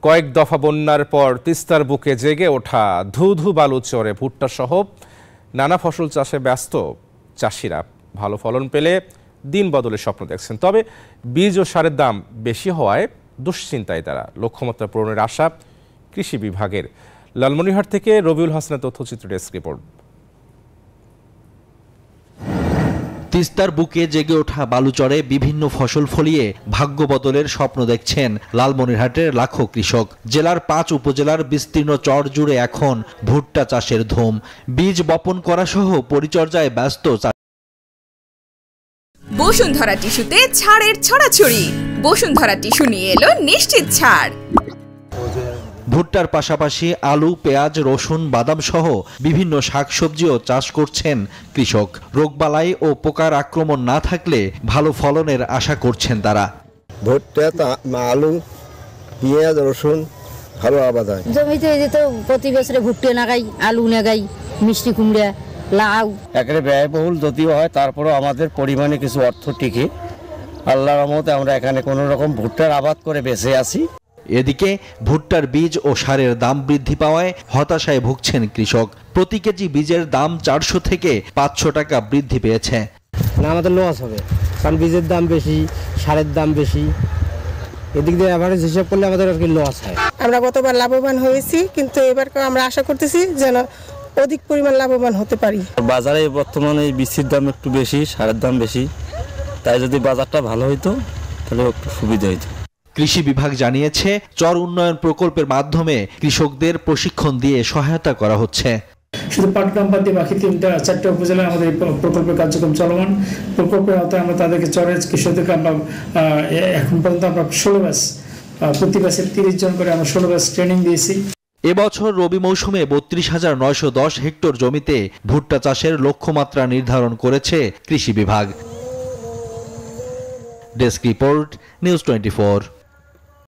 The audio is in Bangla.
কয়েক দফা বন্যার পর তিস্তার বুকে জেগে ওঠা ধু ধু বালু চরে ভুট্টা সহ নানা ফসল চাষে ব্যস্ত চাষিরা ভালো ফলন পেলে দিন বদলের স্বপ্ন দেখছেন। তবে বীজ ও সারের দাম বেশি হওয়ায় দুশ্চিন্তায় তারা। লক্ষ্যমাত্রা পূরণের আশা কৃষি বিভাগের। লালমনিরহাট থেকে রবিউল হাসানের তথ্যচিত্র ডেস্ক রিপোর্ট। তিস্তার বুকে জেগে ওঠা বালুচরে বিভিন্ন ফসল ফলিয়ে ভাগ্য বদলের স্বপ্ন দেখছেন লালমনিরহাটের লাখো কৃষক। জেলার 5 উপজেলার বিস্তীর্ণ চর জুড়ে এখন ভুট্টা চাষের ধুম। বীজ বপন করা সহ পরিচর্যায় ব্যস্ত। বসুন্ধরা টিস্যুতে ছাড়ের ছড়াছড়ি। বসুন্ধরা টিস্যু নিয়ে এলো নিশ্চিত ছাড়। ভুট্টার পাশাপাশি আলু, পেঁয়াজ, রসুন, বাদাম সহ বিভিন্ন শাকসবজিও চাষ করছেন কৃষক। রোগবালাই ও পোকার আক্রমণ না থাকলে ভালো ফলনের আশা করছেন তারা। ভুট্টা, আলু, পেঁয়াজ, রসুন ভালো আবাদ হয়। জমিতে এই যে তো প্রতি বছরে ভুট্টা লাগাই, আলু লাগাই, মিষ্টি কুমড়া, লাউ। একেবারে ব্যয়বহুল যদিও হয়, তারপরেও আমাদের পরিমাণে কিছু অর্থ টিকে আল্লাহর রহমতে আমরা এখানে কোনো রকম ভুট্টার আবাদ করে বেঁচে আছি। এদিকে ভুট্টার বীজ ও সারের দাম বৃদ্ধি পাওয়ায় হতাশায় ভুগছেন কৃষক। প্রতি কেজি বীজের দাম 400 থেকে 500 টাকা বৃদ্ধি পেয়েছে। আমাদের লস হবে, কারণ বীজের দাম বেশি, সারের দাম বেশি। এদিক দিয়ে এভারেজ হিসাব করলে আমাদের আর কি লস হয়। আমরা গতবার লাভবান হয়েছি, কিন্তু এবার আমরা আশা করতেছি যেন অধিক পরিমাণ লাভবান হতে পারি। বাজারে বর্তমানে বীজের দাম একটু বেশি, সারের দাম বেশি, তাই যদি বাজারটা ভালো হইতো তাহলে একটু সুবিধা হইতো। কৃষি বিভাগ জানিয়েছে, চর উন্নয়ন প্রকল্পের মাধ্যমে কৃষকদের প্রশিক্ষণ দিয়ে সহায়তা করা হচ্ছে। শুধু পাটগ্রাম বাদ দিয়ে বাকি 4টা উপজেলায় আমাদের প্রকল্পের কার্যক্রম চলমান। প্রকল্পের আওতায় আমরা তাদেরকে চরের কৃষকদেরকে আমরা এখন পর্যন্ত আমরা 16 ব্যাচ, প্রতি ব্যাচে 30 জন করে আমরা 16 ব্যাচ ট্রেনিং দিয়েছি। এবছর রবি মৌসুমে 32,910 হেক্টর জমিতে ভুট্টা চাষের লক্ষ্যমাত্রা নির্ধারণ করেছে কৃষি বিভাগ। Desk report, news 24।